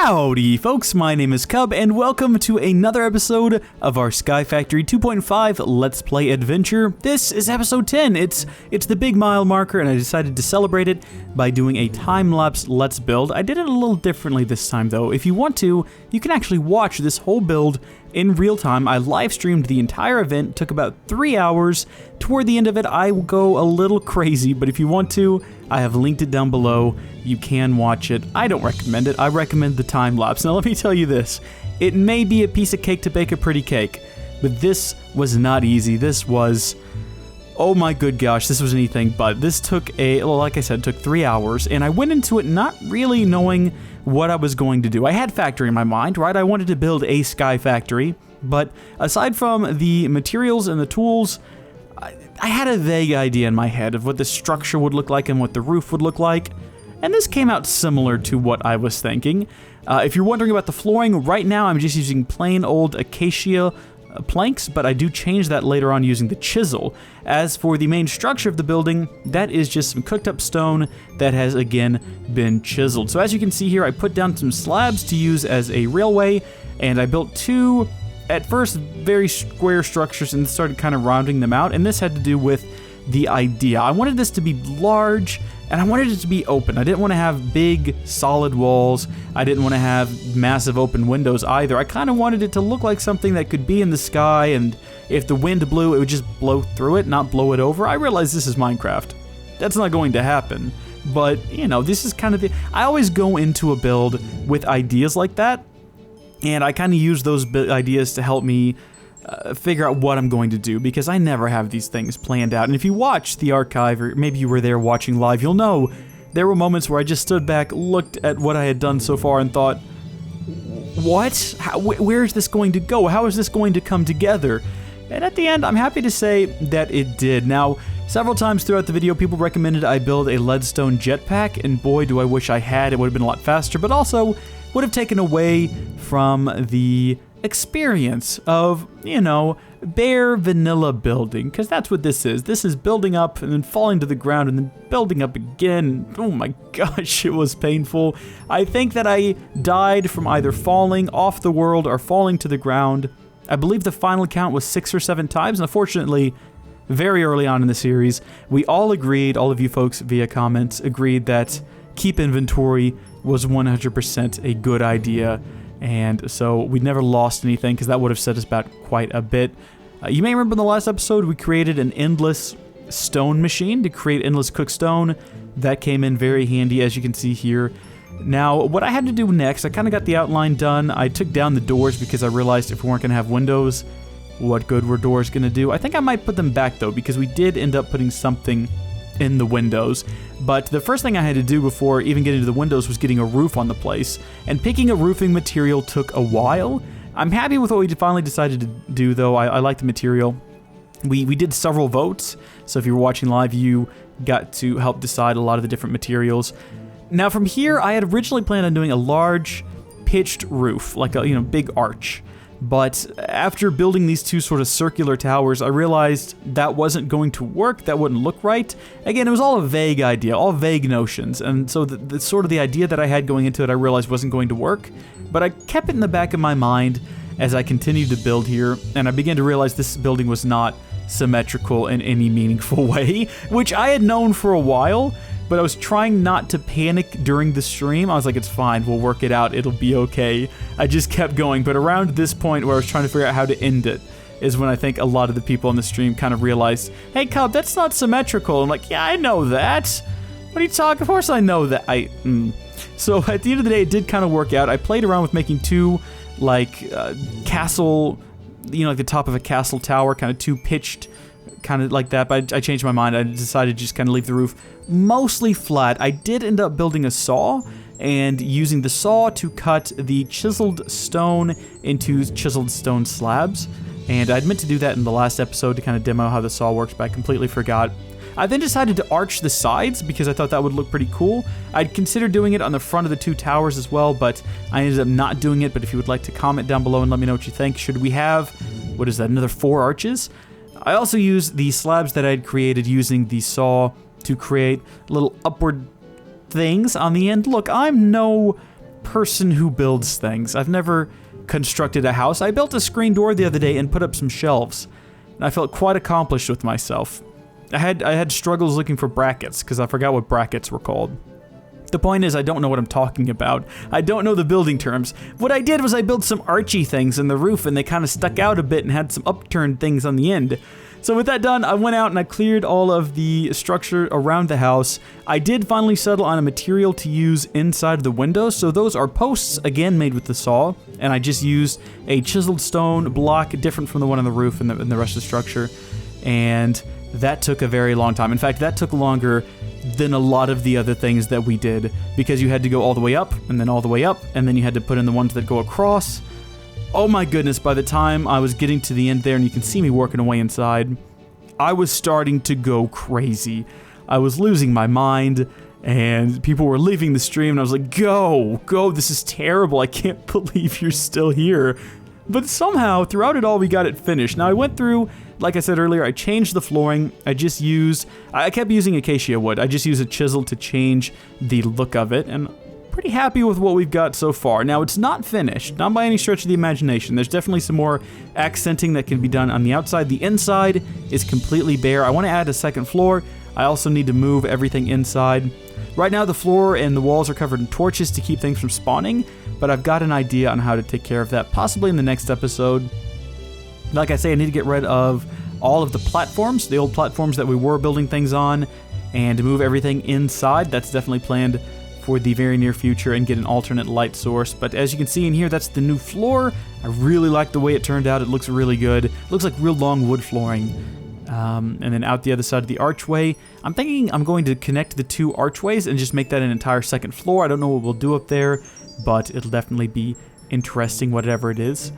Howdy folks, my name is Cub and welcome to another episode of our Skyfactory 2.5 Let's Play Adventure. This is episode 10. It's the big mile marker and I decided to celebrate it by doing a time-lapse Let's Build. I did it a little differently this time though. If you want to, you can actually watch this whole build in real time. I live streamed the entire event, took about 3 hours. Toward the end of it, I will go a little crazy, but if you want to, I have linked it down below. You can watch it. I don't recommend it. I recommend the time lapse. Now let me tell you this. It may be a piece of cake to bake a pretty cake, but this was not easy. This was, oh my good gosh, this was anything but. This took like I said, took 3 hours, and I went into it not really knowing what I was going to do. I had factory in my mind, right? I wanted to build a Skyfactory, but aside from the materials and the tools, I had a vague idea in my head of what the structure would look like and what the roof would look like, and this came out similar to what I was thinking. If you're wondering about the flooring, right now I'm just using plain old acacia planks, but I do change that later on using the chisel. As for the main structure of the building, that is just some cooked up stone that has again been chiseled. So as you can see here, I put down some slabs to use as a railway, and I built two, at first, very square structures and started kind of rounding them out, and this had to do with the idea. I wanted this to be large, and I wanted it to be open. I didn't want to have big, solid walls. I didn't want to have massive open windows either. I kind of wanted it to look like something that could be in the sky, and if the wind blew, it would just blow through it, not blow it over. I realize this is Minecraft. That's not going to happen. But, you know, this is kind of the... I always go into a build with ideas like that, and I kind of use those ideas to help me figure out what I'm going to do, because I never have these things planned out. And if you watch the archive, or maybe you were there watching live, you'll know there were moments where I just stood back, looked at what I had done so far, and thought, what? Where is this going to go? How is this going to come together? And at the end, I'm happy to say that it did. Now, several times throughout the video, people recommended I build a leadstone jetpack, and boy, do I wish I had. It would have been a lot faster, but also would have taken away from the experience of, you know, bare vanilla building, because that's what this is. This is building up and then falling to the ground and then building up again. Oh my gosh, it was painful. I think that I died from either falling off the world or falling to the ground. I believe the final count was 6 or 7 times, and unfortunately, very early on in the series, we all agreed, all of you folks via comments, agreed that keep inventory was 100% a good idea, and so we never lost anything because that would have set us back quite a bit. You may remember in the last episode we created an endless stone machine to create endless cooked stone. That came in very handy, as you can see here. Now, what I had to do next, I kind of got the outline done. I took down the doors because I realized if we weren't going to have windows, what good were doors going to do? I think I might put them back though, because we did end up putting something in the windows. But the first thing I had to do before even getting to the windows was getting a roof on the place, and picking a roofing material took a while. I'm happy with what we finally decided to do though. I like the material. We did several votes, so if you were watching live, you got to help decide a lot of the different materials. Now from here, I had originally planned on doing a large pitched roof, like a, you know, big arch. But after building these two sort of circular towers, I realized that wasn't going to work, that wouldn't look right. Again, it was all a vague idea, all vague notions, and so the sort of the idea that I had going into it I realized wasn't going to work, but I kept it in the back of my mind as I continued to build here, and I began to realize this building was not symmetrical in any meaningful way, which I had known for a while, but I was trying not to panic during the stream. I was like, it's fine, we'll work it out, it'll be okay. I just kept going, but around this point where I was trying to figure out how to end it is when I think a lot of the people on the stream kind of realized, hey Cub, that's not symmetrical. I'm like, yeah, I know that. What are you talking? Of course I know that. So at the end of the day, it did kind of work out. I played around with making two, like, castle, you know, like the top of a castle tower, kind of two pitched, kind of like that, but I changed my mind. I decided to just kind of leave the roof mostly flat. I did end up building a saw and using the saw to cut the chiseled stone into chiseled stone slabs, and I'd meant to do that in the last episode to kind of demo how the saw works, but I completely forgot. I then decided to arch the sides because I thought that would look pretty cool. I'd considered doing it on the front of the two towers as well, but I ended up not doing it. But if you would like to comment down below and let me know what you think, should we have, what is that, another 4 arches? I also used the slabs that I'd created using the saw to create little upward things on the end. Look, I'm no person who builds things. I've never constructed a house. I built a screen door the other day and put up some shelves, and I felt quite accomplished with myself. I had struggles looking for brackets because I forgot what brackets were called. The point is, I don't know what I'm talking about. I don't know the building terms. What I did was I built some archy things in the roof, and they kind of stuck out a bit and had some upturned things on the end. So with that done, I went out and I cleared all of the structure around the house. I did finally settle on a material to use inside the windows. So those are posts, again made with the saw, and I just used a chiseled stone block different from the one on the roof and the rest of the structure. And that took a very long time. In fact, that took longer than a lot of the other things that we did, because you had to go all the way up and then all the way up, and then you had to put in the ones that go across. Oh my goodness, by the time I was getting to the end there, and you can see me working away inside, I was starting to go crazy. I was losing my mind, and people were leaving the stream, and I was like, go, this is terrible, I can't believe you're still here. But somehow, throughout it all, we got it finished. Now, I went through, like I said earlier, I changed the flooring. I kept using acacia wood. I just used a chisel to change the look of it, and pretty happy with what we've got so far. Now, it's not finished, not by any stretch of the imagination. There's definitely some more accenting that can be done on the outside. The inside is completely bare. I want to add a second floor. I also need to move everything inside. Right now, the floor and the walls are covered in torches to keep things from spawning, but I've got an idea on how to take care of that, possibly in the next episode. Like I say, I need to get rid of all of the platforms, the old platforms that we were building things on, and move everything inside. That's definitely planned for the very near future, and get an alternate light source. But as you can see in here, that's the new floor. I really like the way it turned out. It looks really good. It looks like real long wood flooring. And then out the other side of the archway, I'm thinking I'm going to connect the two archways and just make that an entire second floor. I don't know what we'll do up there, but it'll definitely be interesting, whatever it is.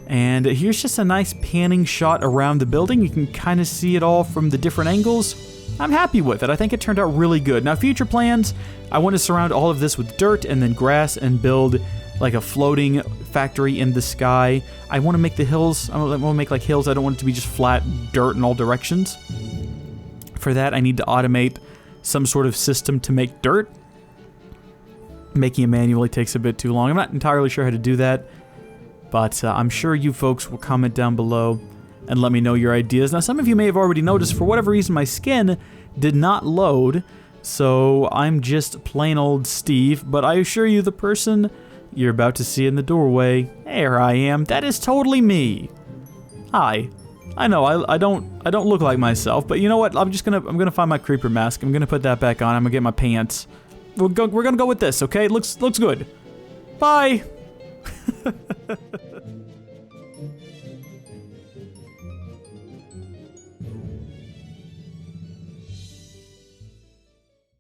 And here's just a nice panning shot around the building. You can kind of see it all from the different angles. I'm happy with it. I think it turned out really good. Now, future plans, I want to surround all of this with dirt and then grass and build like a floating factory in the sky. I want to make the hills, I want to make like hills. I don't want it to be just flat dirt in all directions. For that, I need to automate some sort of system to make dirt. Making it manually takes a bit too long. I'm not entirely sure how to do that, but I'm sure you folks will comment down below and let me know your ideas. Now, some of you may have already noticed, for whatever reason, my skin did not load, so I'm just plain old Steve, but I assure you, the person you're about to see in the doorway, there I am, that is totally me. Hi. I know, I don't look like myself, but you know what, I'm gonna find my creeper mask, I'm gonna put that back on, I'm gonna get my pants. We're gonna go with this, okay? It looks good. Bye!